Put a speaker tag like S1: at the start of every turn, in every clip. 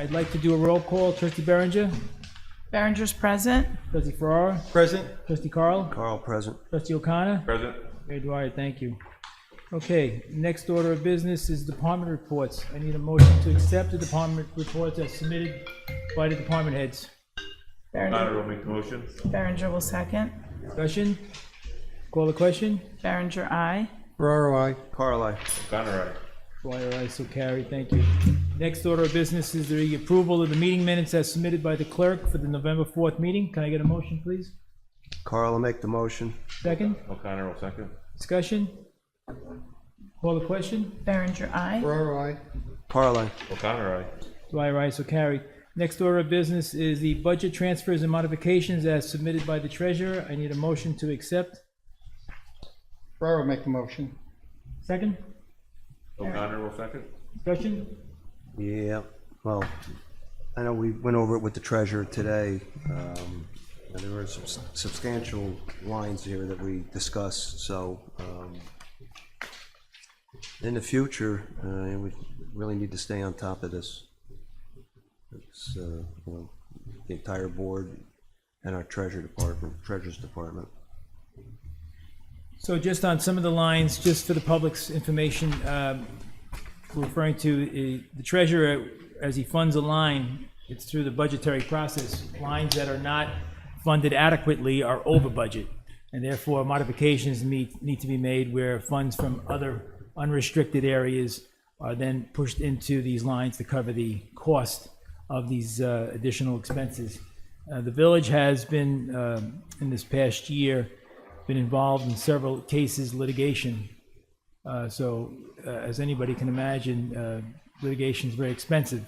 S1: I'd like to do a roll call. Trustee Berenger?
S2: Berenger's present.
S1: Trustee Farrar?
S3: Present.
S1: Trustee Carl?
S3: Carl, present.
S1: Trustee O'Connor?
S4: Present.
S1: Mayor Dwyer, thank you. Okay, next order of business is department reports. I need a motion to accept the department reports as submitted by the department heads.
S4: O'Connor will make the motion.
S2: Berenger will second.
S1: Discussion? Call the question?
S2: Berenger, aye.
S3: Ferraro, I. Carl, I.
S4: O'Connor, aye.
S1: Dwyer, aye, so carried, thank you. Next order of business is the approval of the meeting minutes as submitted by the clerk for the November 4th meeting. Can I get a motion, please?
S3: Carl will make the motion.
S1: Second?
S4: O'Connor will second.
S1: Discussion? Call the question?
S2: Berenger, aye.
S3: Ferraro, I. Carl, I.
S4: O'Connor, aye.
S1: Dwyer, aye, so carried. Next order of business is the budget transfers and modifications as submitted by the treasurer. I need a motion to accept.
S3: Ferraro make the motion.
S1: Second?
S4: O'Connor will second.
S1: Discussion?
S3: Yeah, well, I know we went over it with the treasurer today. And there were some substantial lines here that we discussed, so in the future, we really need to stay on top of this. It's, you know, the entire board and our treasurer's department.
S1: So just on some of the lines, just for the public's information, we're referring to the treasurer, as he funds a line, it's through the budgetary process. Lines that are not funded adequately are over budget, and therefore modifications need to be made where funds from other unrestricted areas are then pushed into these lines to cover the cost of these additional expenses. The village has been, in this past year, been involved in several cases, litigation. As anybody can imagine, litigation is very expensive.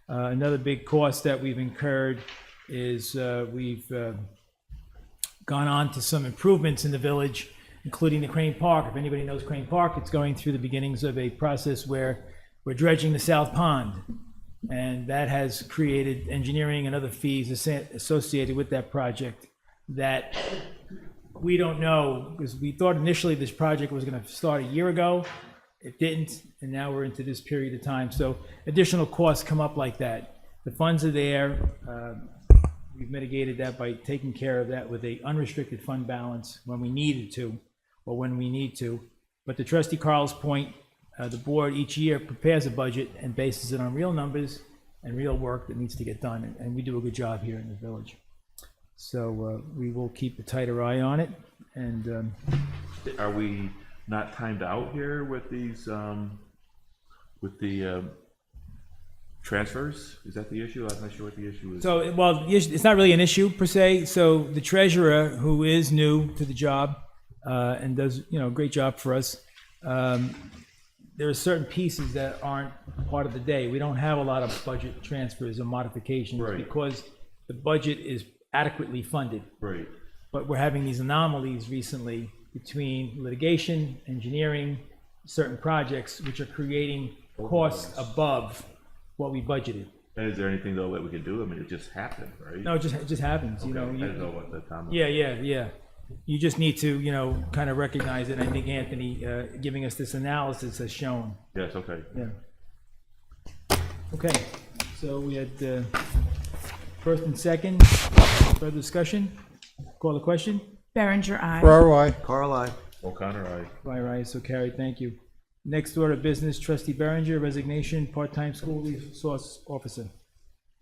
S1: Another big cost that we've incurred is we've gone on to some improvements in the village, including the Crane Park. If anybody knows Crane Park, it's going through the beginnings of a process where we're dredging the South Pond. And that has created engineering and other fees associated with that project that we don't know, because we thought initially this project was going to start a year ago. It didn't, and now we're into this period of time. So additional costs come up like that. The funds are there. We've mitigated that by taking care of that with a unrestricted fund balance when we needed to, or when we need to. But to Trustee Carl's point, the board each year prepares a budget and bases it on real numbers and real work that needs to get done, and we do a good job here in the village. So we will keep a tighter eye on it. And
S4: Are we not timed out here with these, with the transfers? Is that the issue? I'm not sure what the issue is.
S1: so, well, it's not really an issue per se. So the treasurer, who is new to the job and does, you know, a great job for us, there are certain pieces that aren't part of the day. We don't have a lot of budget transfers or modifications because the budget is adequately funded.
S4: Right.
S1: But we're having these anomalies recently between litigation, engineering, certain projects, which are creating costs above what we budgeted.
S4: And is there anything though that we can do? I mean, it just happened, right?
S1: No, it just happens, you know.
S4: I didn't know what the time was.
S1: Yeah. You just need to, you know, kind of recognize it. I think Anthony giving us this analysis has shown.
S4: Yes, okay.
S1: Yeah. Okay, so we had first and second. Further discussion? Call the question?
S2: Berenger, aye.
S3: Ferraro, I. Carl, I.
S4: O'Connor, aye.
S1: Right, so carried, thank you. Next order of business, Trustee Berenger, resignation, part-time school resource officer.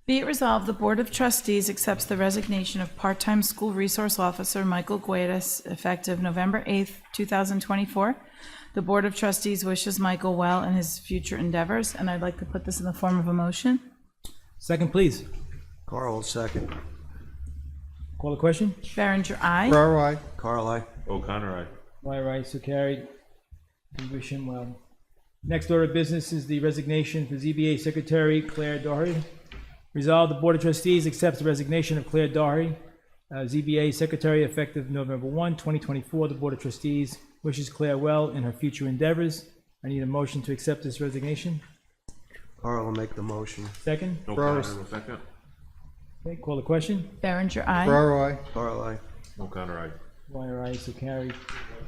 S2: Be it resolved, the Board of Trustees accepts the resignation of part-time school resource officer Michael Guedes effective November 8th, 2024. The Board of Trustees wishes Michael well in his future endeavors, and I'd like to put this in the form of a motion.
S1: Second, please.
S3: Carl, second.
S1: Call the question?
S2: Berenger, aye.
S3: Ferraro, I. Carl, I.
S4: O'Connor, aye.
S1: Right, so carried. We wish him well. Next order of business is the resignation for ZBA Secretary Claire Doherty. Resolved, the Board of Trustees accepts the resignation of Claire Doherty, ZBA Secretary, effective November 1, 2024. The Board of Trustees wishes Claire well in her future endeavors. I need a motion to accept this resignation.
S3: Carl will make the motion.
S1: Second?
S4: O'Connor will second.
S1: Okay, call the question.
S2: Berenger, aye.
S3: Ferraro, I. Carl, I.
S4: O'Connor, aye.
S1: Dwyer, aye, so carried.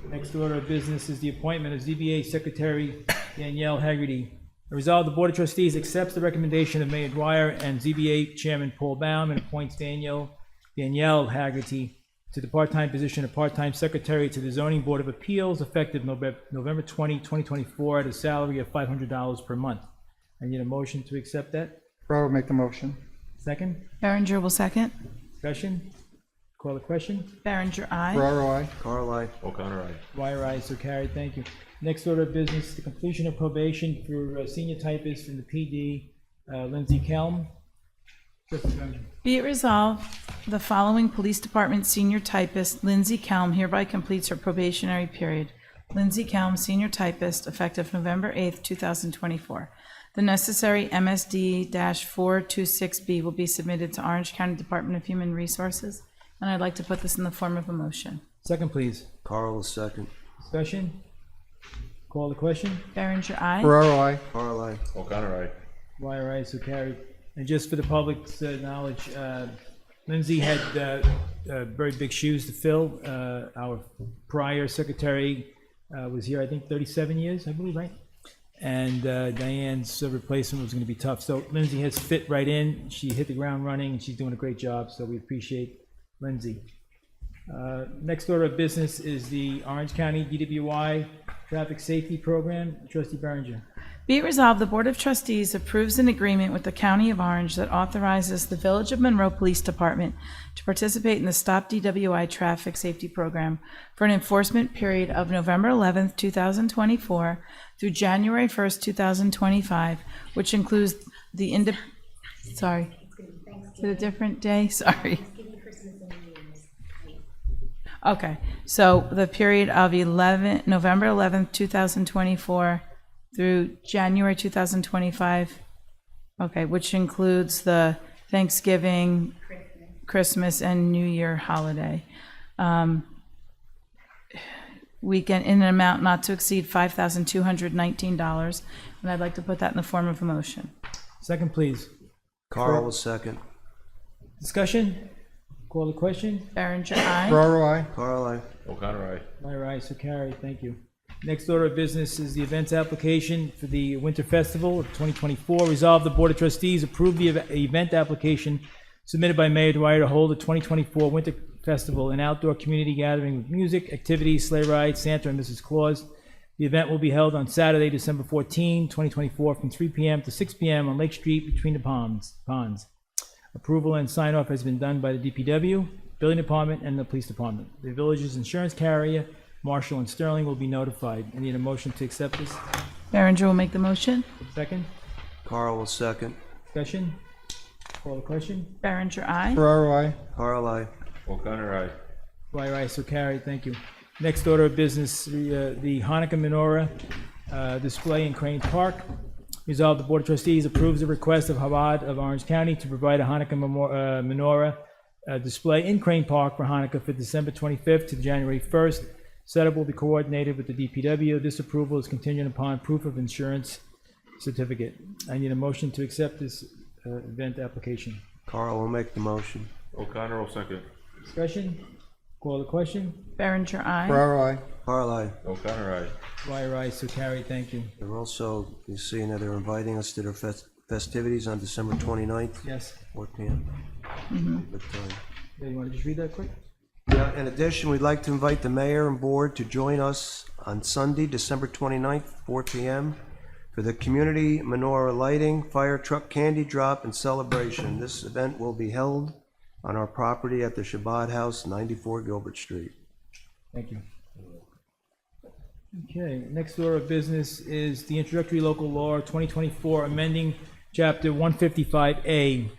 S1: Next order of business is the appointment of ZBA Secretary Danielle Haggerty. Resolved, the Board of Trustees accepts the recommendation of Mayor Dwyer and ZBA Chairman Paul Baum and appoints Danielle Haggerty to the part-time position of part-time secretary to the Zoning Board of Appeals effective November 20, 2024, at a salary of $500 per month. I need a motion to accept that.
S5: Ferraro will make the motion.
S1: Second?
S2: Berenger will second.
S1: Discussion? Call the question?
S2: Berenger, aye.
S5: Ferraro, I.
S3: Carl, I.
S4: O'Connor, aye.
S1: Dwyer, aye, so carried, thank you. Next order of business, the completion of probation for senior typist in the PD, Lindsay Kelm. Trustee Berenger.
S2: Be it resolved, the following Police Department senior typist, Lindsay Kelm, hereby completes her probationary period. Lindsay Kelm, senior typist, effective November 8th, 2024. The necessary MSD-426B will be submitted to Orange County Department of Human Resources, and I'd like to put this in the form of a motion.
S1: Second, please.
S3: Carl will second.
S1: Discussion? Call the question?
S2: Berenger, aye.
S5: Ferraro, I.
S3: Carl, I.
S4: O'Connor, aye.
S1: Dwyer, aye, so carried. And just for the public's knowledge, Lindsay had very big shoes to fill. Our prior secretary was here, I think, 37 years, I believe, right? And Diane's replacement was going to be tough. So Lindsay has fit right in. She hit the ground running, and she's doing a great job, so we appreciate Lindsay. Next order of business is the Orange County DWI Traffic Safety Program. Trustee Berenger.
S2: Be it resolved, the Board of Trustees approves an agreement with the County of Orange that authorizes the Village of Monroe Police Department to participate in the Stop DWI Traffic Safety Program for an enforcement period of November 11th, 2024 through January 1st, 2025, which includes the Is it a different day? Sorry. Okay, so the period of November 11th, 2024 through January 2025, okay, which includes the Thanksgiving, Christmas, and New Year holiday. Weekend in an amount not to exceed $5,219, and I'd like to put that in the form of a motion.
S1: Second, please.
S3: Carl will second.
S1: Discussion? Call the question?
S2: Berenger, aye.
S5: Ferraro, I.
S3: Carl, I.
S4: O'Connor, aye.
S1: Dwyer, aye, so carried, thank you. Next order of business is the events application for the Winter Festival of 2024. Resolve the Board of Trustees approve the event application submitted by Mayor Dwyer to hold the 2024 Winter Festival, an outdoor community gathering with music, activities, sleigh rides, Santa and Mrs. Claus. The event will be held on Saturday, December 14, 2024, from 3 p.m. to 6 p.m. on Lake Street between the ponds. Approval and sign-off has been done by the DPW, Building Department, and the Police Department. The village's insurance carrier, Marshall and Sterling, will be notified. I need a motion to accept this.
S2: Berenger will make the motion.
S1: Second.
S3: Carl will second.
S1: Discussion? Call the question?
S2: Berenger, aye.
S5: Ferraro, I.
S3: Carl, I.
S4: O'Connor, aye.
S1: Dwyer, aye, so carried, thank you. Next order of business, the Hanukkah menorah display in Crane Park. Resolved, the Board of Trustees approves the request of Chabad of Orange County to provide a Hanukkah menorah display in Crane Park for Hanukkah for December 25th to January 1st. Setup will be coordinated with the DPW. This approval is contingent upon proof of insurance certificate. I need a motion to accept this event application.
S3: Carl will make the motion.
S4: O'Connor will second.
S1: Discussion? Call the question?
S2: Berenger, aye.
S5: Ferraro, I.
S3: Carl, I.
S4: O'Connor, aye.
S1: Dwyer, aye, so carried, thank you.
S3: They're also, you see, that they're inviting us to their festivities on December 29th,
S1: Yes.
S3: 4 p.m. Good time.
S1: Yeah, you want to just read that quick?
S3: Yeah, in addition, we'd like to invite the mayor and board to join us on Sunday, December 29th, 4 p.m. for the community menorah lighting, fire truck candy drop, and celebration. This event will be held on our property at the Chabad House, 94 Gilbert Street.
S1: Thank you. Okay, next order of business is the introductory local law 2024 amending chapter 155A.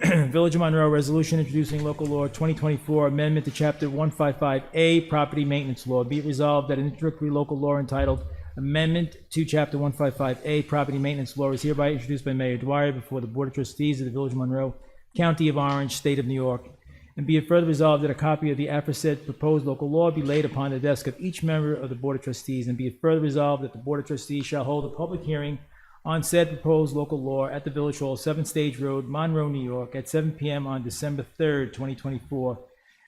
S1: Village of Monroe resolution introducing local law 2024 amendment to chapter 155A property maintenance law. Be it resolved that an introductory local law entitled Amendment to Chapter 155A Property Maintenance Law is hereby introduced by Mayor Dwyer before the Board of Trustees of the Village of Monroe, County of Orange, State of New York. And be it further resolved that a copy of the aforesaid proposed local law be laid upon the desk of each member of the Board of Trustees. And be it further resolved that the Board of Trustees shall hold a public hearing on said proposed local law at the Village Hall, 7 Stage Road, Monroe, New York, at 7 p.m. on December 3rd, 2024.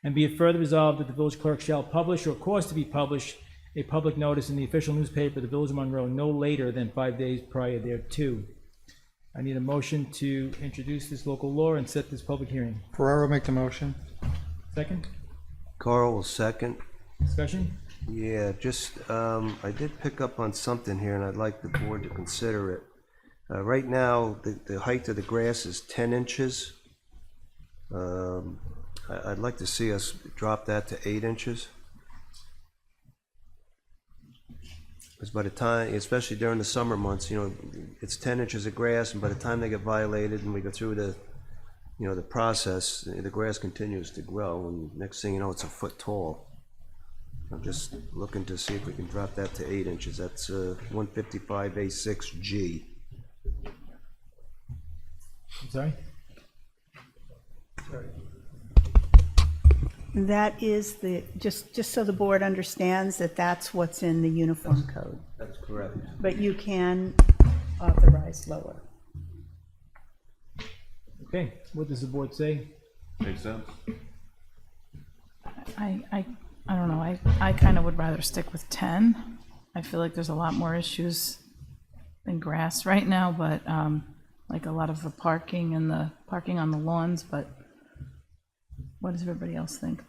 S1: And be it further resolved that the village clerk shall publish or cause to be published a public notice in the official newspaper of the Village of Monroe no later than 5 days prior thereto. I need a motion to introduce this local law and set this public hearing.
S5: Ferraro make the motion.
S1: Second,
S3: Carl will second.
S1: discussion?
S3: Yeah, just, I did pick up on something here, and I'd like the board to consider it. Right now, the height of the grass is 10 inches. I'd like to see us drop that to 8 inches. Because by the time, especially during the summer months, you know, it's 10 inches of grass, and by the time they get violated and we go through the, you know, the process, the grass continues to grow, and next thing you know, it's a foot tall. I'm just looking to see if we can drop that to 8 inches. That's 155A6G.
S1: I'm sorry?
S6: That is the, just so the board understands that that's what's in the uniform code,
S3: That's correct.
S6: but you can authorize lower.
S1: Okay, what does the board say?
S4: Makes sense?
S2: I don't know, I kind of would rather stick with 10. I feel like there's a lot more issues than grass right now, but, like a lot of the parking and the parking on the lawns, but what does everybody else think?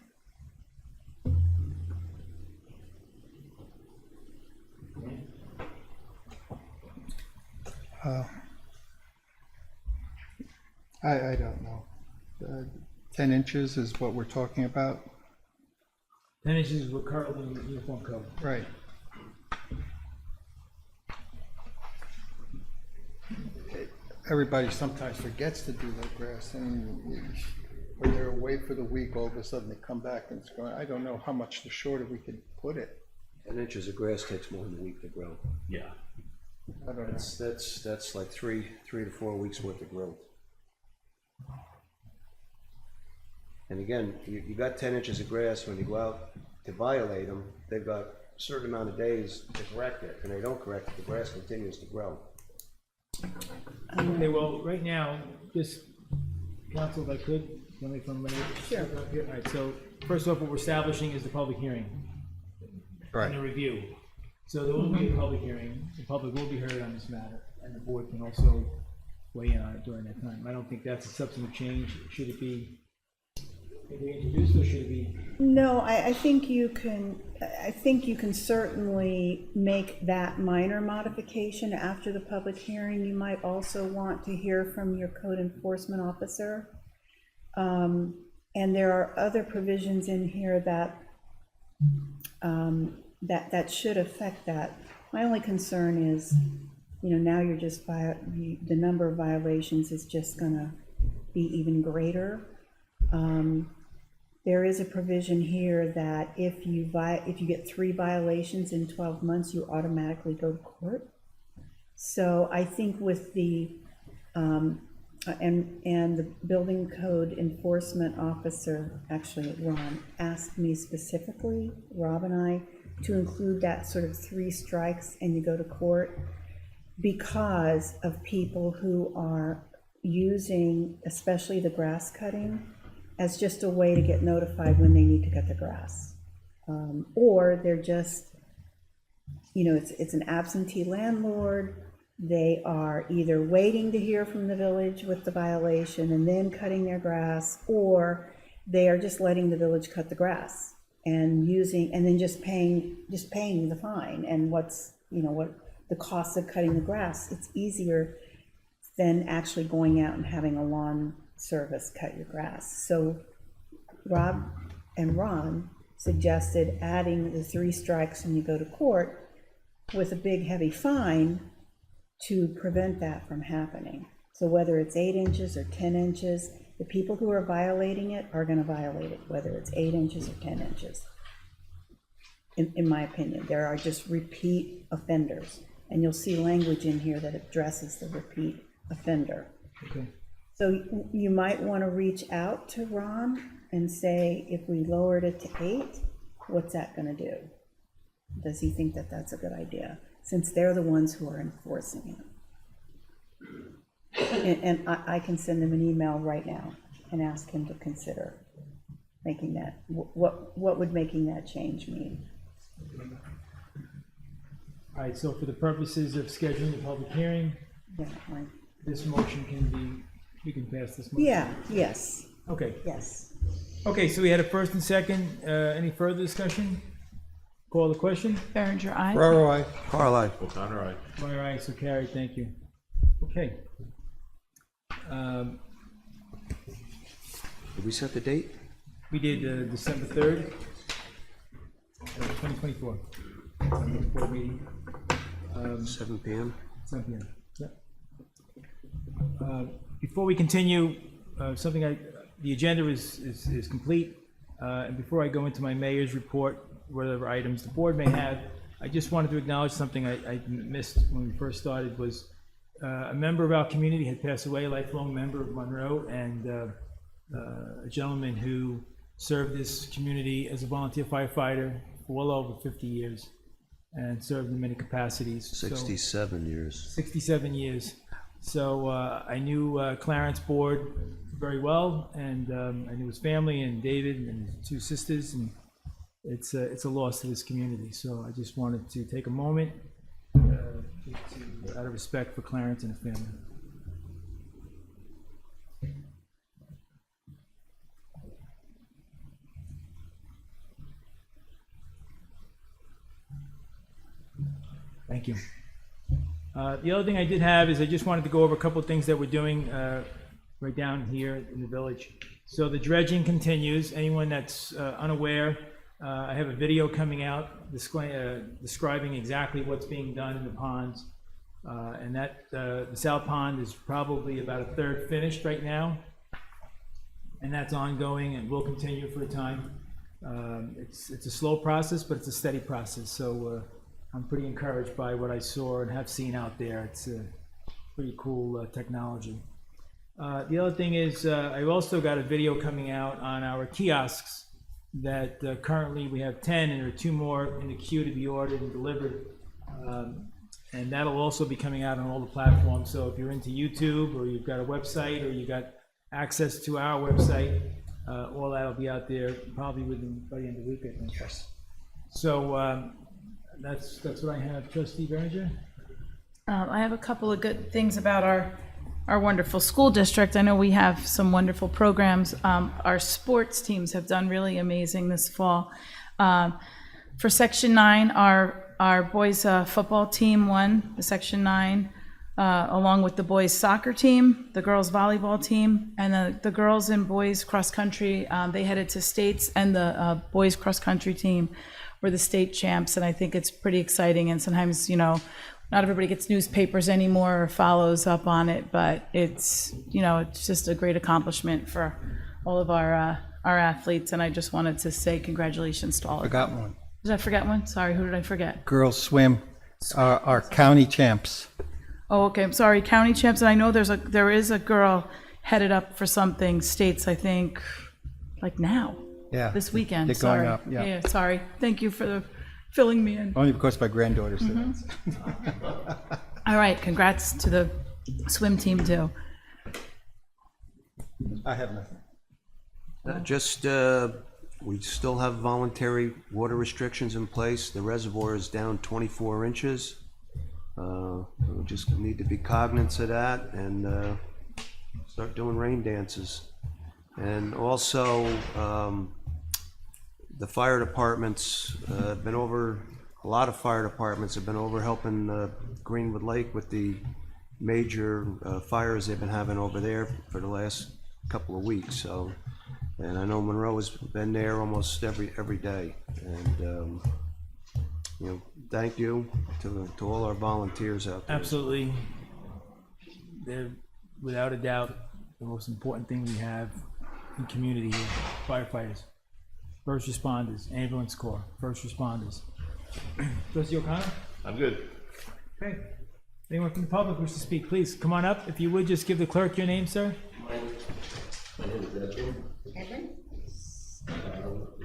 S5: I don't know. 10 inches is what we're talking about?
S1: 10 inches is what currently in the uniform code.
S5: Right. Everybody sometimes forgets to do that grass, and when they're away for the week, all of a sudden they come back and it's going, I don't know how much the shorter we could put it.
S3: 10 inches of grass takes more than a week to grow.
S4: Yeah.
S5: I don't know.
S3: That's like three to 4 weeks worth of growth. And again, you got 10 inches of grass. When you go out to violate them, they've got a certain amount of days to correct it, and they don't correct it, the grass continues to grow.
S1: Okay, well, right now, just, counsel, if I could, let me from my. Sure. All right, so first off, what we're establishing is the public hearing. And a review. So there will be a public hearing, the public will be heard on this matter, and the board can also weigh in on it during that time. I don't think that's a substantive change. Should it be introduced, or should it be?
S6: No, I think you can certainly make that minor modification after the public hearing. You might also want to hear from your code enforcement officer. And there are other provisions in here that that should affect that. My only concern is, you know, now you're just the number of violations is just gonna be even greater. There is a provision here that if you get 3 violations in 12 months, you automatically go to court. So I think with the and the building code enforcement officer, actually Ron, asked me specifically, Rob and I, to include that sort of 3 strikes and you go to court, because of people who are using, especially the grass cutting, as just a way to get notified when they need to cut the grass. Or they're just, you know, it's an absentee landlord. They are either waiting to hear from the village with the violation and then cutting their grass, or they are just letting the village cut the grass and then just paying the fine. And what's, you know, what the cost of cutting the grass, it's easier than actually going out and having a lawn service cut your grass. So Rob and Ron suggested adding the 3 strikes and you go to court with a big heavy fine to prevent that from happening. So whether it's 8 inches or 10 inches, the people who are violating it are going to violate it, whether it's 8 inches or 10 inches. In my opinion, there are just repeat offenders, and you'll see language in here that addresses the repeat offender.
S1: Okay.
S6: So you might want to reach out to Ron and say, if we lowered it to 8, what's that going to do? Does he think that that's a good idea? Since they're the ones who are enforcing it. And I can send him an email right now and ask him to consider making that, what would making that change mean?
S1: All right, so for the purposes of scheduling the public hearing,
S6: Yeah, right.
S1: this motion can be, we can pass this motion.
S6: Yeah, yes,
S1: Okay,
S6: yes.
S1: okay, so we had a first and second. Any further discussion? Call the question?
S2: Berenger, aye.
S5: Ferraro, I.
S3: Carly.
S4: O'Connor, aye.
S1: Dwyer, aye, so carried, thank you. Okay.
S3: Did we set the date?
S1: We did December 3rd, 2024. Board meeting,
S3: 7 PM?
S1: 7 p.m. Yep. Before we continue, the agenda is complete. And before I go into my mayor's report, whatever items the board may have, I just wanted to acknowledge something I missed when we first started was a member of our community had passed away, a lifelong member of Monroe, and a gentleman who served this community as a volunteer firefighter for well over 50 years and served in many capacities. So-
S3: 67 years.
S1: 67 years. So I knew Clarence Board very well, and I knew his family and David and his two sisters, and it's a loss to this community. So I just wanted to take a moment out of respect for Clarence and his family. Thank you. The other thing I did have is I just wanted to go over a couple of things that we're doing right down here in the village. So the dredging continues. Anyone that's unaware, I have a video coming out describing exactly what's being done in the ponds. And that the South Pond is probably about a third finished right now. And that's ongoing and will continue for a time. It's a slow process, but it's a steady process. So I'm pretty encouraged by what I saw and have seen out there. It's a pretty cool technology. The other thing is I've also got a video coming out on our kiosks that currently we have 10 and there are 2 more in the queue to be ordered and delivered. And that'll also be coming out on all the platforms. So if you're into YouTube or you've got a website or you've got access to our website, all that'll be out there probably by the end of the week, I think. Yes. So that's what I have. Trustee Berenger?
S2: I have a couple of good things about our wonderful school district. I know we have some wonderful programs. Our sports teams have done really amazing this fall. For Section 9, our boys football team won the Section 9, along with the boys soccer team, the girls volleyball team, and the girls and boys cross country. They headed to states, and the boys cross country team were the state champs. And I think it's pretty exciting. And sometimes, not everybody gets newspapers anymore or follows up on it, but it's just a great accomplishment for all of our athletes. And I just wanted to say congratulations to all of them.
S5: Forgot one.
S2: Did I forget one? Sorry, who did I forget?
S5: Girls swim, our county champs.
S2: Oh, okay, I'm sorry, county champs, and I know there is a girl headed up for something, states, I think, like now,
S5: Yeah.
S2: this weekend,
S5: They're
S2: sorry.
S5: going up, yeah.
S2: Sorry, thank you for filling me in.
S5: Only because my granddaughter said
S2: All right, congrats to the swim team too.
S5: I have nothing.
S3: We still have voluntary water restrictions in place. The reservoir is down 24 inches. We just need to be cognizant of that and start doing rain dances. And also, the fire departments a lot of fire departments have been over helping Greenwood Lake with the major fires they've been having over there for the last couple of weeks. So, and I know Monroe has been there almost every day. And thank you to all our volunteers out there.
S1: Absolutely. They're, without a doubt, the most important thing we have in community here. Firefighters, first responders, ambulance corps, first responders. Trustee O'Connor?
S4: I'm good.
S1: Okay. Anyone from the public wish to speak, please come on up. If you would, just give the clerk your name, sir.
S7: My name is Edwin.
S6: Edwin?
S7: It's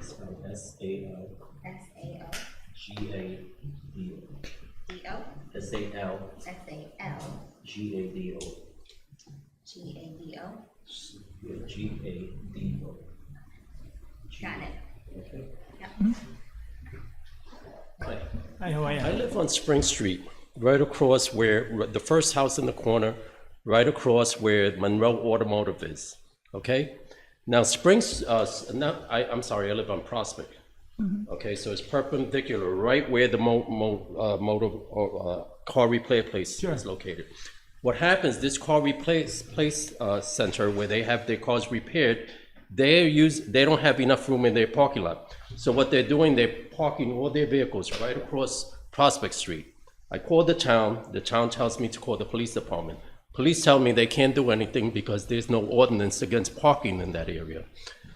S7: spelled S-A-L.
S6: S-A-O.
S7: G-A-D-O.
S6: D-O.
S7: S-A-L.
S6: S-A-L.
S7: G-A-D-O.
S6: G-A-D-O.
S7: G-A-D-O.
S6: Got it.
S7: Okay.
S6: Yep.
S7: Hi.
S1: Hi, Hi, how are
S8: I
S1: you?
S8: live on Spring Street, right across where, the first house in the corner, right across where Monroe Automotive is, okay? Now, I'm sorry, I live on Prospect. Okay, so it's perpendicular, right where the car repair place
S1: Sure.
S8: is located. What happens, this car replace center where they have their cars repaired, they don't have enough room in their parking lot. So what they're doing, they're parking all their vehicles right across Prospect Street. I called the town tells me to call the police department. Police tell me they can't do anything because there's no ordinance against parking in that area.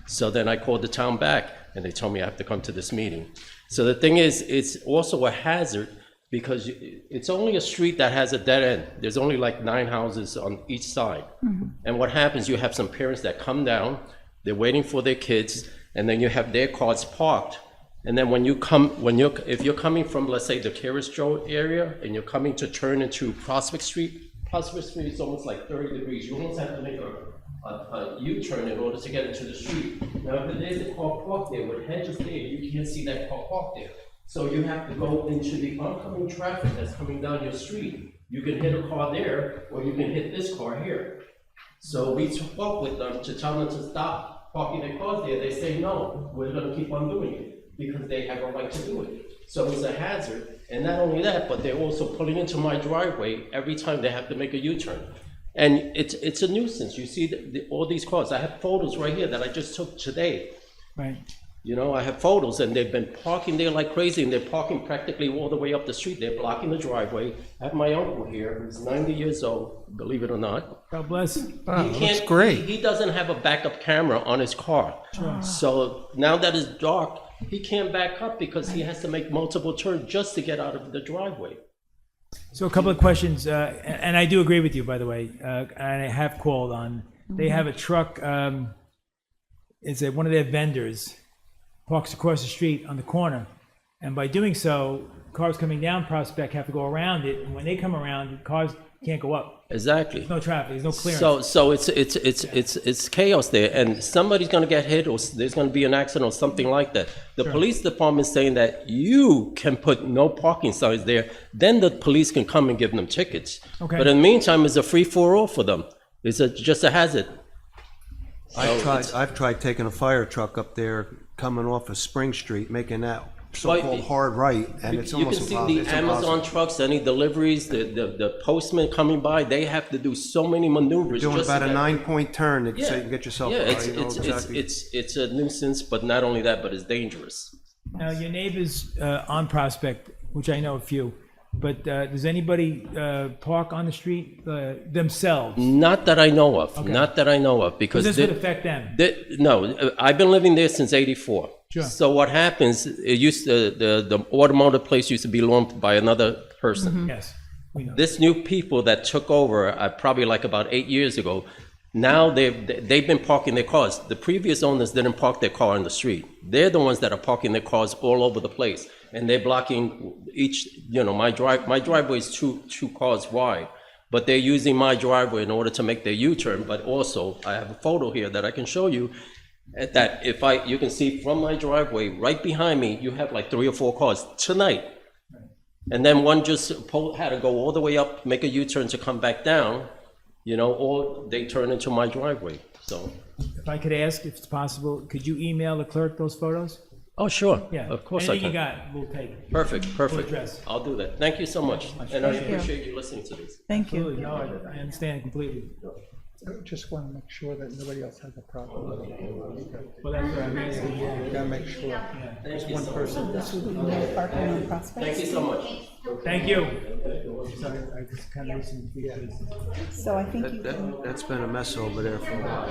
S8: So then I called the town back and they told me I have to come to this meeting. So the thing is, it's also a hazard because it's only a street that has a dead end. There's only like 9 houses on each side. And what happens, you have some parents that come down, they're waiting for their kids, and then you have their cars parked. And then if you're coming from, let's say, the Carriage Road area, and you're coming to turn into Prospect Street is almost like 30 degrees. You almost have to make a U-turn in order to get into the street. Now, if there's a car parked there with hedges there, you can't see that car parked there. So you have to go into the oncoming traffic that's coming down your street. You can hit a car there, or you can hit this car here. So we talk with them to tell them to stop parking their cars there. They say, no, we're gonna keep on doing it because they have a right to do it. So it's a hazard. And not only that, but they're also pulling into my driveway every time they have to make a U-turn. And it's a nuisance. You see all these cars. I have photos right here that I just took today.
S1: Right.
S8: You know, I have photos and they've been parking there like crazy and they're parking practically all the way up the street. They're blocking the driveway. I have my uncle here who's 90 years old, believe it or not.
S1: God bless.
S8: That's great. He doesn't have a backup camera on his car. So now that it's dark, he can't back up because he has to make multiple turns just to get out of the driveway.
S1: So a couple of questions, and I do agree with you, by the way, and I have called on, they have a truck, it's one of their vendors, parks across the street on the corner, and by doing so, cars coming down Prospect have to go around it, and when they come around, cars can't go up.
S8: Exactly.
S1: There's no traffic, there's no clearance.
S8: So it's chaos there, and somebody's gonna get hit, or there's gonna be an accident or something like that. The police department's saying that you can put no parking signs there, then the police can come and give them tickets.
S1: Okay.
S8: But in the meantime, it's a free-for-all for them. It's just a hazard.
S3: I've tried taking a fire truck up there, coming off of Spring Street, making that so-called hard right, and it's almost impossible.
S8: You can see the Amazon trucks, any deliveries, the postman coming by, they have to do so many maneuvers.
S3: Doing
S8: just
S3: about
S8: to
S3: a
S8: get-
S3: 9-point turn so you can get yourself
S8: Yeah,
S3: right. You know exactly.
S8: it's a nuisance, but not only that, but it's dangerous.
S1: Now, your neighbors on Prospect, which I know a few, but does anybody park on the street themselves?
S8: Not that I know of, not that I know of, because
S1: Because this would affect them.
S8: no, I've been living there since '84.
S1: Sure.
S8: So what happens? It used to, the automotive place used to be owned by another person.
S1: Yes, we know.
S8: This new people that took over, probably like about 8 years ago, now they've been parking their cars. The previous owners didn't park their car on the street. They're the ones that are parking their cars all over the place, and they're blocking each. You know, my driveway is two cars wide, but they're using my driveway in order to make their U-turn. But also, I have a photo here that I can show you. That you can see from my driveway right behind me, you have like 3 or 4 cars tonight. And then one just had to go all the way up, make a U-turn to come back down, you know, or they turn into my driveway, so.
S1: If I could ask, if it's possible, could you email the clerk those photos?
S8: Oh, sure,
S1: Yeah.
S8: of course I
S1: Anything you
S8: can.
S1: got, we'll take it.
S8: Perfect.
S1: address.
S8: I'll do that. Thank you so much. And I
S2: Thank you.
S8: appreciate you listening to this.
S2: Thank you.
S1: Absolutely, no, I understand completely.
S5: I just want to make sure that nobody else has a problem.
S1: Well, that's what I mean.
S5: You gotta make sure.
S8: Thank you so much.
S6: This would be no parking on Prospect.
S8: Thank you so much.
S1: Thank you. Sorry, I just kind of listened to you.
S6: So I think you can,
S3: That's been a mess over there for a while.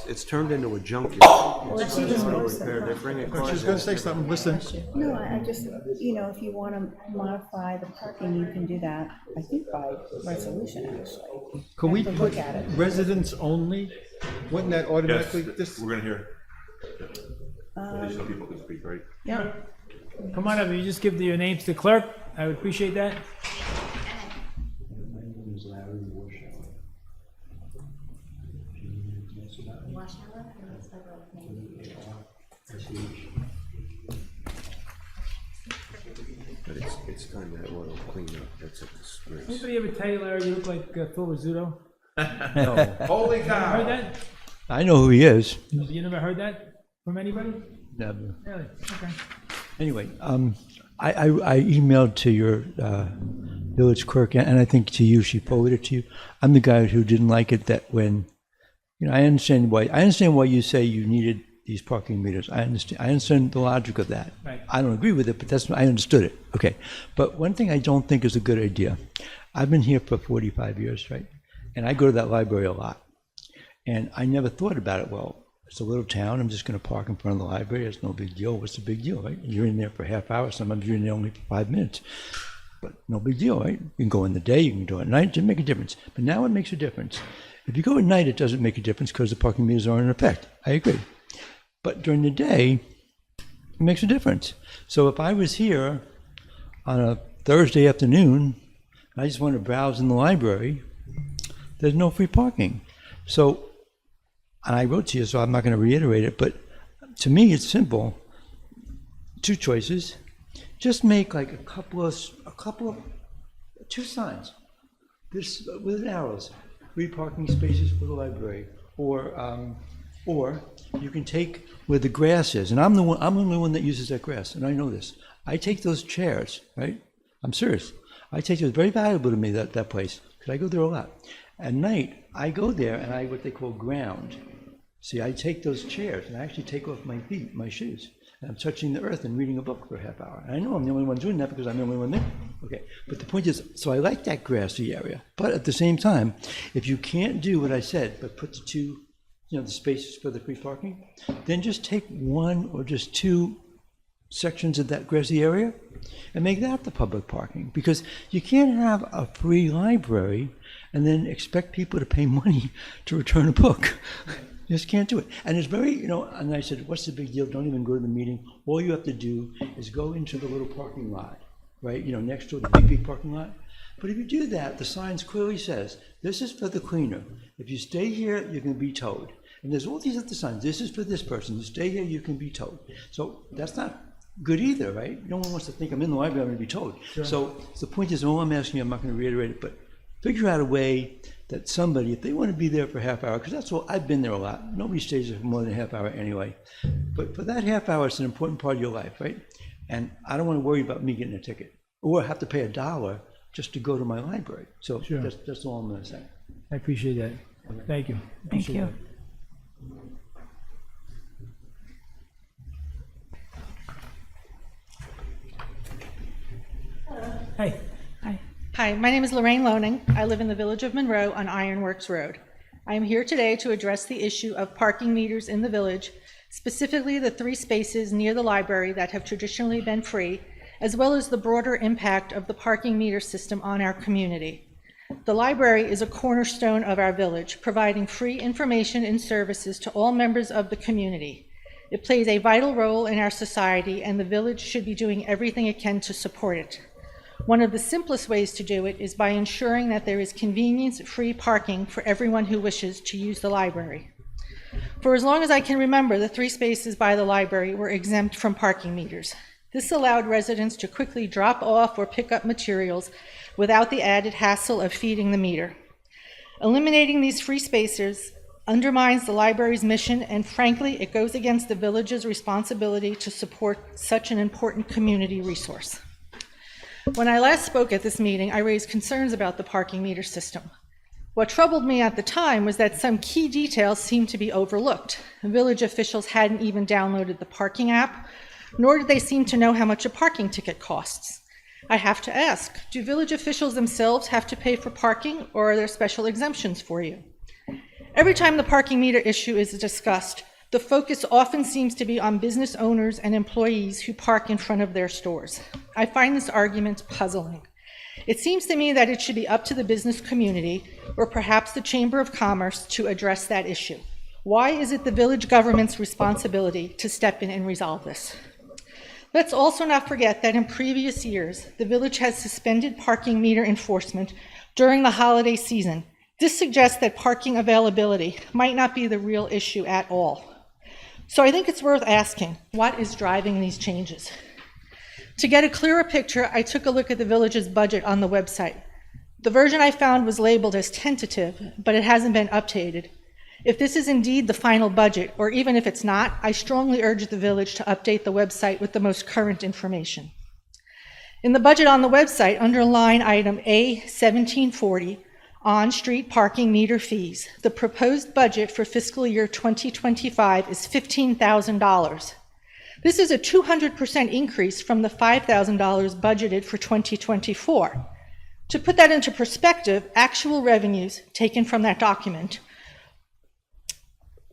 S3: It's turned into a junkyard.
S6: or if you just
S3: No
S6: move some
S3: repair, they're bringing
S5: She's
S3: cars
S5: gonna
S3: in.
S5: say something, listen.
S6: No, I just, if you want to modify the parking, you can do that, I think by resolution, actually.
S5: Can we
S6: Have to
S5: put
S6: look at it.
S5: residents only? Wouldn't that automatically, this,
S4: We're gonna hear. Additional people can speak, right?
S2: Yeah.
S1: Come on up, you just give your names to clerk, I would appreciate that.
S3: But it's time to have oil cleanup, that's at the Spritz.
S1: Anybody ever tell you, Larry, you look like Phil Rizzuto?
S4: Holy
S1: Heard
S4: cow!
S1: that?
S9: I know who he is.
S1: You never heard that from anybody?
S9: Never.
S1: Really? Okay.
S9: Anyway, I emailed to your village clerk, and I think to you, she forwarded it to you. I'm the guy who didn't like it that when, I understand why you say you needed these parking meters. I understand the logic of that.
S1: Right.
S9: I don't agree with it, but I understood it. Okay. But one thing I don't think is a good idea. I've been here for 45 years, right? And I go to that library a lot. And I never thought about it. Well, it's a little town. I'm just going to park in front of the library. It's no big deal. What's the big deal, right? You're in there for a half hour. Sometimes you're in there only for 5 minutes. But no big deal, right? You can go in the day. You can do it at night. It doesn't make a difference. But now it makes a difference. If you go at night, it doesn't make a difference because the parking meters aren't in effect. I agree. But during the day, it makes a difference. So if I was here on a Thursday afternoon, I just want to browse in the library, there's no free parking. So, and I wrote to you, so I'm not going to reiterate it, but to me, it's simple. Two choices. Just make like a couple of two signs. This with arrows. Free parking spaces for the library, or you can take where the grass is, and I'm the only one that uses that grass, and I know this. I take those chairs, right? I'm serious. I take those, very valuable to me, that place, because I go there a lot. At night, I go there and I what they call ground. See, I take those chairs and I actually take off my feet, my shoes, and I'm touching the earth and reading a book for a half hour. And I know I'm the only one doing that because I'm the only one there. Okay, but the point is, so I like that grassy area. But at the same time, if you can't do what I said, but put the two, the spaces for the free parking, then just take one or just two sections of that grassy area and make that the public parking. Because you can't have a free library and then expect people to pay money to return a book. You just can't do it. And it's very, and I said, what's the big deal? Don't even go to the meeting. All you have to do is go into the little parking lot, right? Next to the big parking lot. But if you do that, the signs clearly says, this is for the cleaner. If you stay here, you're going to be towed. And there's all these other signs. This is for this person. You stay here, you can be towed. So that's not good either, right? No one wants to think I'm in the library, I'm going to be towed. Sure. So the point is, all I'm asking you, I'm not going to reiterate it, but figure out a way that somebody, if they want to be there for a half hour, because that's all, I've been there a lot. Nobody stays there for more than a half hour anyway. But for that half hour, it's an important part of your life, right? And I don't want to worry about me getting a ticket or have to pay $1 just to go to my library. So
S1: Sure.
S9: that's all I'm going to say.
S1: I appreciate that. Thank you.
S2: Thank
S1: Appreciate
S2: you.
S1: that. Hey.
S2: Hi.
S10: Hi, my name is Lorraine Loning. I live in the village of Monroe on Ironworks Road. I am here today to address the issue of parking meters in the village, specifically the 3 spaces near the library that have traditionally been free, as well as the broader impact of the parking meter system on our community. The library is a cornerstone of our village, providing free information and services to all members of the community. It plays a vital role in our society, and the village should be doing everything it can to support it. One of the simplest ways to do it is by ensuring that there is convenience-free parking for everyone who wishes to use the library. For as long as I can remember, the 3 spaces by the library were exempt from parking meters. This allowed residents to quickly drop off or pick up materials without the added hassle of feeding the meter. Eliminating these free spaces undermines the library's mission, and frankly, it goes against the village's responsibility to support such an important community resource. When I last spoke at this meeting, I raised concerns about the parking meter system. What troubled me at the time was that some key details seemed to be overlooked. Village officials hadn't even downloaded the parking app, nor did they seem to know how much a parking ticket costs. I have to ask, do village officials themselves have to pay for parking, or are there special exemptions for you? Every time the parking meter issue is discussed, the focus often seems to be on business owners and employees who park in front of their stores. I find this argument puzzling. It seems to me that it should be up to the business community, or perhaps the Chamber of Commerce, to address that issue. Why is it the village government's responsibility to step in and resolve this? Let's also not forget that in previous years, the village has suspended parking meter enforcement during the holiday season. This suggests that parking availability might not be the real issue at all. So I think it's worth asking, what is driving these changes? To get a clearer picture, I took a look at the village's budget on the website. The version I found was labeled as tentative, but it hasn't been updated. If this is indeed the final budget, or even if it's not, I strongly urge the village to update the website with the most current information. In the budget on the website, under line item A1740, on-street parking meter fees, the proposed budget for fiscal year 2025 is $15,000. This is a 200% increase from the $5,000 budgeted for 2024. To put that into perspective, actual revenues taken from that document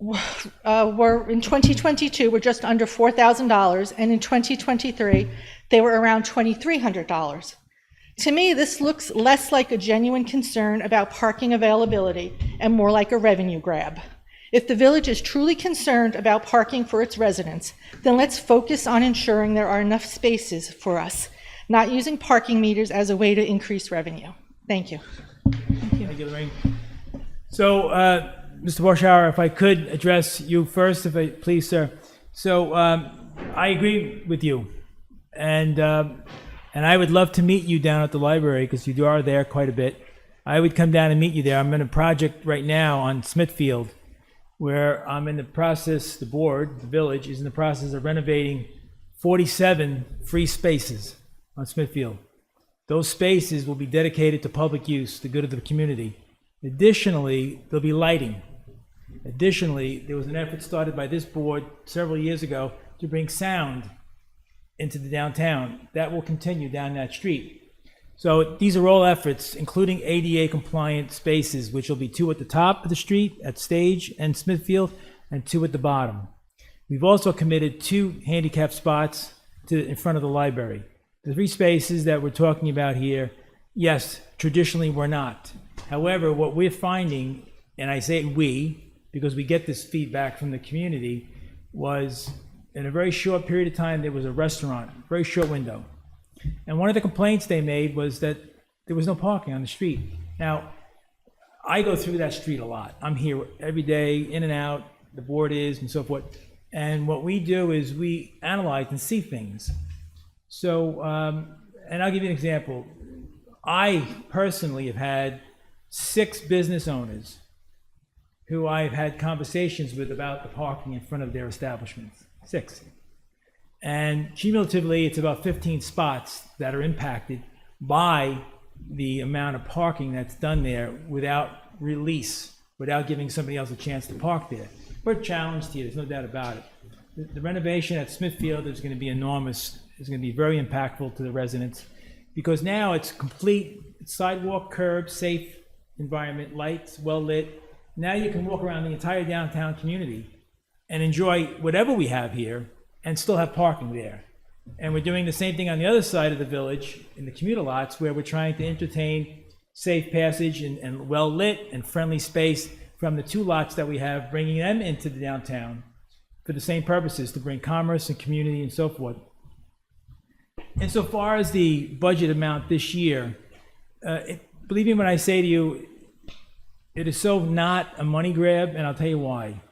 S10: were in 2022 were just under $4,000, and in 2023 they were around $2,300. To me, this looks less like a genuine concern about parking availability and more like a revenue grab. If the village is truly concerned about parking for its residents, then let's focus on ensuring there are enough spaces for us, not using parking meters as a way to increase revenue. Thank you.
S1: Thank you, Lorraine. So, Mr. Warshauer, if I could address you first, if I please, sir. So, I agree with you, and I would love to meet you down at the library because you are there quite a bit. I would come down and meet you there. I'm in a project right now on Smithfield, where I'm in the process. The board, the village, is in the process of renovating 47 free spaces on Smithfield. Those spaces will be dedicated to public use, the good of the community. Additionally, there'll be lighting. Additionally, there was an effort started by this board several years ago to bring sound into the downtown. That will continue down that street. So these are all efforts, including ADA compliant spaces, which will be 2 at the top of the street at Stage and Smithfield, and 2 at the bottom. We've also committed 2 handicap spots in front of the library. The 3 spaces that we're talking about here, yes, traditionally were not. However, what we're finding, and I say we, because we get this feedback from the community, was in a very short period of time, there was a restaurant, very short window. And one of the complaints they made was that there was no parking on the street. Now, I go through that street a lot. I'm here every day, in and out, the board is, and so forth. And what we do is we analyze and see things. So, and I'll give you an example. I personally have had 6 business owners who I've had conversations with about the parking in front of their establishments. 6. And cumulatively, it's about 15 spots that are impacted by the amount of parking that's done there without release, without giving somebody else a chance to park there. We're challenged here, there's no doubt about it. The renovation at Smithfield is going to be enormous. It's going to be very impactful to the residents because now it's complete sidewalk, curb, safe environment, lights, well lit. Now you can walk around the entire downtown community and enjoy whatever we have here and still have parking there. And we're doing the same thing on the other side of the village in the commuter lots where we're trying to entertain safe passage and well lit and friendly space from the 2 lots that we have, bringing them into the downtown for the same purposes, to bring commerce and community and so forth. Insofar as the budget amount this year, believe me when I say to you, it is so not a money grab, and I'll tell you why.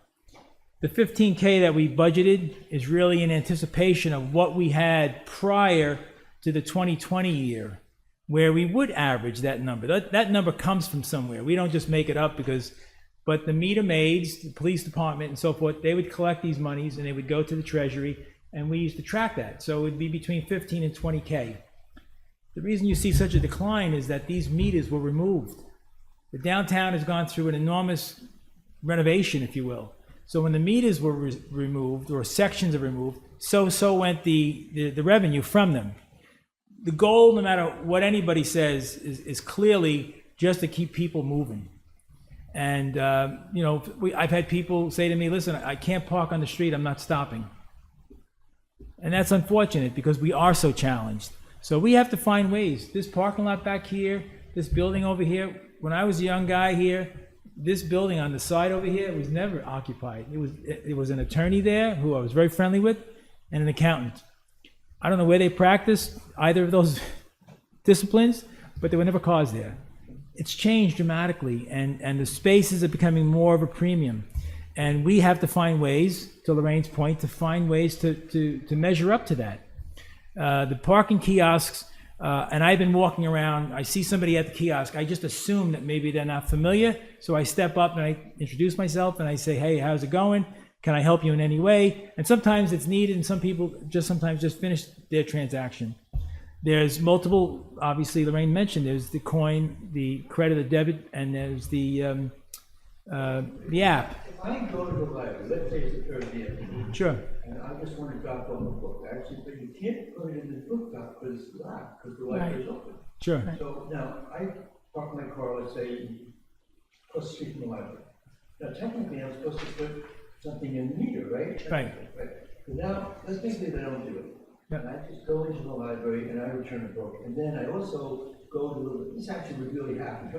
S1: The $15K that we budgeted is really in anticipation of what we had prior to the 2020 year, where we would average that number. That number comes from somewhere. We don't just make it up but the meter maids, the police department and so forth, they would collect these monies and they would go to the treasury, and we used to track that. So it would be between 15 and 20K. The reason you see such a decline is that these meters were removed. The downtown has gone through an enormous renovation, if you will. So when the meters were removed, or sections are removed, so went the revenue from them. The goal, no matter what anybody says, is clearly just to keep people moving. And, you know, I've had people say to me, listen, I can't park on the street, I'm not stopping. And that's unfortunate because we are so challenged. So we have to find ways. This parking lot back here, this building over here, when I was a young guy here, this building on the side over here was never occupied. It was an attorney there who I was very friendly with, and an accountant. I don't know where they practiced either of those disciplines, but there were never cars there. It's changed dramatically, and the spaces are becoming more of a premium. And we have to find ways, to Lorraine's point, to find ways to measure up to that. The parking kiosks, and I've been walking around, I see somebody at the kiosk, I just assume that maybe they're not familiar, so I step up and I introduce myself and I say, hey, how's it going? Can I help you in any way? And sometimes it's needed, and some people sometimes just finish their transaction. There's multiple, obviously Lorraine mentioned, there's the coin, the credit, the debit, and there's the app.
S9: If I go to the library, let's say it's a Thursday afternoon,
S1: Sure.
S9: and I just want to drop off a book, actually, but you can't put it in the book dock because it's locked, because the library's open.
S1: Sure.
S9: So now, I park my car, let's say, across the street from the library. Now, technically, I'm supposed to put something in the meter, right?
S1: Right.
S9: But now, let's think that I don't do it.
S1: Yeah.
S9: And I just go into the library and I return a book. And then I also go to, this actually would really happen.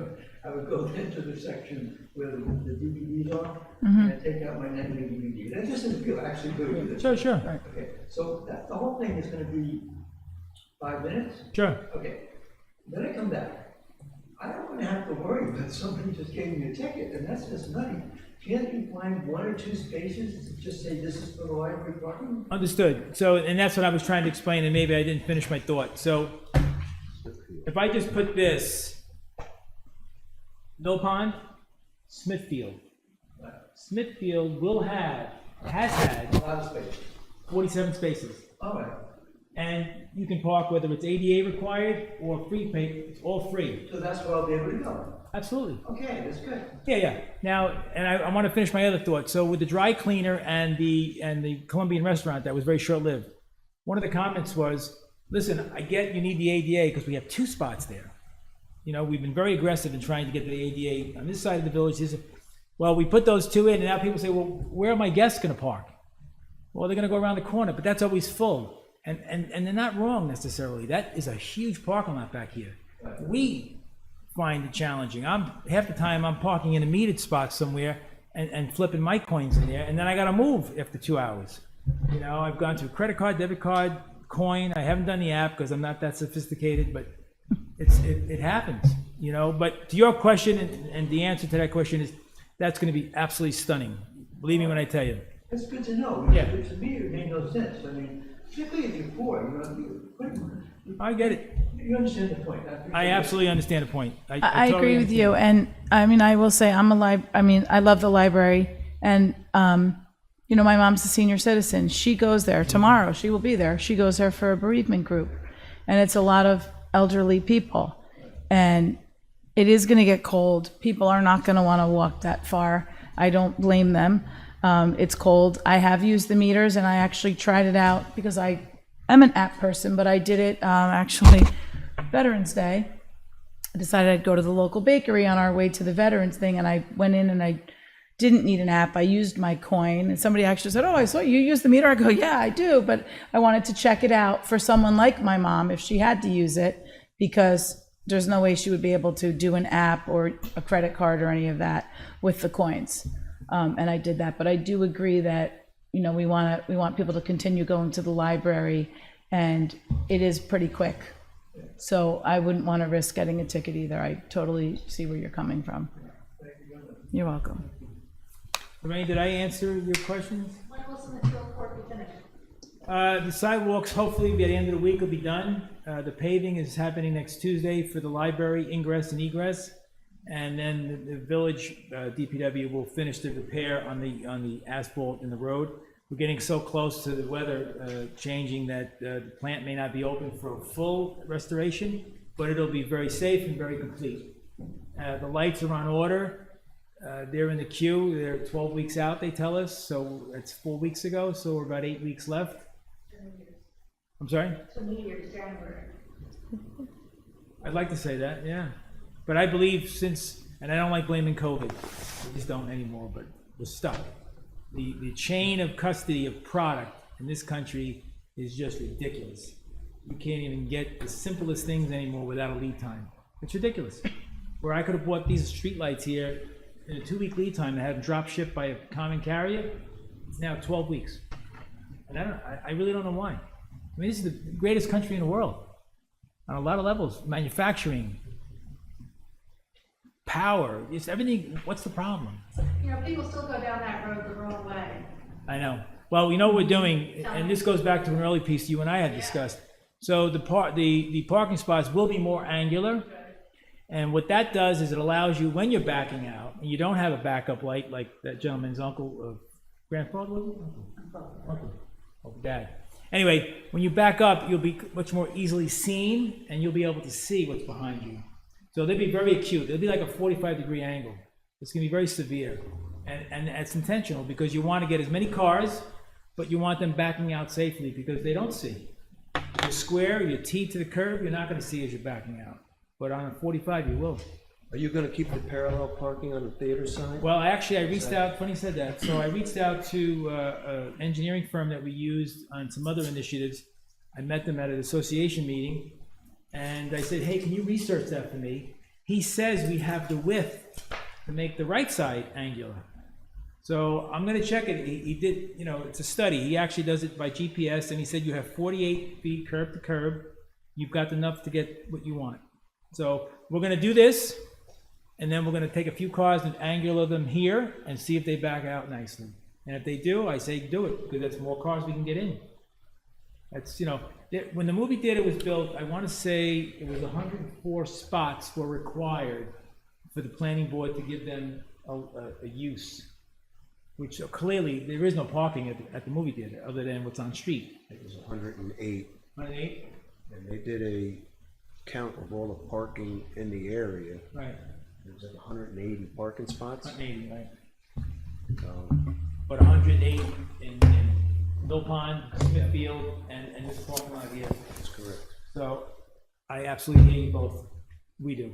S9: I would go into the section where the DVDs are, and I take out my nightly DVD. That just doesn't feel actually good with it.
S1: Sure, sure.
S9: Okay, so that, the whole thing is gonna be 5 minutes?
S1: Sure.
S9: Okay, then I come back. I don't wanna have to worry that somebody just gave me a ticket, and that's just money. Can't you find 1 or 2 spaces to just say this is for the library parking?
S1: Understood. So, and that's what I was trying to explain, and maybe I didn't finish my thought. So, if I just put this, Mill Pond, Smithfield. Smithfield has had
S9: A lot of space.
S1: 47 spaces.
S9: All right,
S1: And you can park whether it's ADA required or free pay, it's all free.
S9: so that's where I'll be able to go.
S1: Absolutely.
S9: Okay, that's good.
S1: Yeah. Now, and I want to finish my other thought. So with the dry cleaner and the Colombian restaurant, that was very short-lived. One of the comments was, listen, I get you need the ADA because we have 2 spots there. You know, we've been very aggressive in trying to get the ADA on this side of the village. Well, we put those 2 in, and now people say, well, where are my guests going to park? Well, they're going to go around the corner, but that's always full. And they're not wrong necessarily. That is a huge parking lot back here. We find it challenging. Half the time I'm parking in a metered spot somewhere and flipping my coins in there, and then I got to move after 2 hours. You know, I've gone through credit card, debit card, coin. I haven't done the app because I'm not that sophisticated, but it happens. You know, but to your question and the answer to that question is that's going to be absolutely stunning. Believe me when I tell you.
S9: That's good to know.
S1: Yeah.
S9: To me, it made no sense. I mean, particularly if you're poor,
S1: I get it.
S9: you understand the point.
S1: I absolutely understand the point.
S2: I
S1: totally
S2: agree with
S1: understand.
S2: you, and I mean, I will say I love the library, and you know, my mom's a senior citizen. She goes there tomorrow. She will be there. She goes there for a bereavement group, and it's a lot of elderly people, and it is going to get cold. People are not going to want to walk that far. I don't blame them. It's cold. I have used the meters, and I actually tried it out because I am an app person, but I did it actually Veterans Day. I decided I'd go to the local bakery on our way to the Veterans thing, and I went in and I didn't need an app. I used my coin, and somebody actually said, oh, I saw you use the meter. I go, yeah, I do, but I wanted to check it out for someone like my mom if she had to use it, because there's no way she would be able to do an app or a credit card or any of that with the coins. And I did that, but I do agree that, you know, we want people to continue going to the library, and it is pretty quick. So I wouldn't want to risk getting a ticket either. I totally see where you're coming from. You're welcome.
S1: Lorraine, did I answer your questions?
S10: When will Smithfield Court be finished?
S1: The sidewalks, hopefully by the end of the week, will be done. The paving is happening next Tuesday for the library ingress and egress. And then the village DPW will finish the repair on the asphalt in the road. We're getting so close to the weather changing that the plant may not be open for a full restoration, but it'll be very safe and very complete. The lights are on order. They're in the queue. They're 12 weeks out, they tell us. So that's 4 weeks ago. So we're about 8 weeks left. I'm sorry?
S10: So New Year's, January.
S1: I'd like to say that, yeah. But I believe and I don't like blaming COVID, I just don't anymore, but we're stuck. The chain of custody of product in this country is just ridiculous. You can't even get the simplest things anymore without a lead time. It's ridiculous. Where I could have bought these streetlights here in a 2-week lead time and had them drop shipped by a common carrier, it's now 12 weeks. And I really don't know why. I mean, this is the greatest country in the world on a lot of levels. Manufacturing, power, just everything. What's the problem?
S10: You know, people still go down that road the wrong way.
S1: I know. Well, we know what we're doing, and this goes back to an early piece you and I had discussed. So the parking spots will be more angular. And what that does is it allows you, when you're backing out, and you don't have a backup light like that gentleman's uncle, grandfather, was it? Uncle, or dad. Anyway, when you back up, you'll be much more easily seen, and you'll be able to see what's behind you. So they'll be very acute. They'll be like a 45-degree angle. It's going to be very severe. And it's intentional because you want to get as many cars, but you want them backing out safely because they don't see. You're square, you're teed to the curb, you're not going to see as you're backing out. But on a 45, you will.
S3: Are you gonna keep the parallel parking on the theater side?
S1: Well, actually, I reached out, funny you said that. So I reached out to an engineering firm that we used on some other initiatives. I met them at an association meeting, and I said, hey, can you research that for me? He says we have the width to make the right side angular. So I'm gonna check it. He did, you know, it's a study. He actually does it by GPS, and he said you have 48 feet curb to curb. You've got enough to get what you want. So we're gonna do this, and then we're gonna take a few cars and angular them here and see if they back out nicely. And if they do, I say do it, because that's more cars we can get in. That's, you know, when the movie theater was built, I wanna say it was 104 spots were required for the planning board to give them a use. Which clearly, there is no parking at the movie theater, other than what's on street.
S3: It was 108,
S1: 108?
S3: and they did a count of all the parking in the area.
S1: Right,
S3: There was like 180 parking spots.
S1: 180, right.
S3: Um,
S1: But 108 in Mill Pond, Smithfield, and this parking lot here.
S3: That's correct.
S1: So I absolutely hear you both. We do.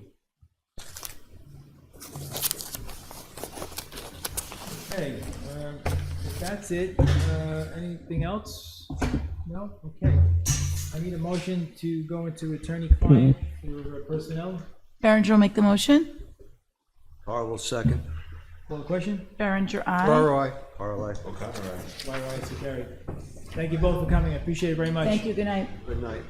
S1: Okay, if that's it, anything else? No? Okay. I need a motion to go into attorney-client for personnel.
S2: Berenger will make the motion.
S3: Carl will second.
S1: Call the question?
S2: Berenger, aye.
S5: Ferraro, I.
S3: Carl, aye.
S1: Why, so carried. Thank you both for coming. I appreciate it very much.
S2: Thank you, good night.
S3: Good night.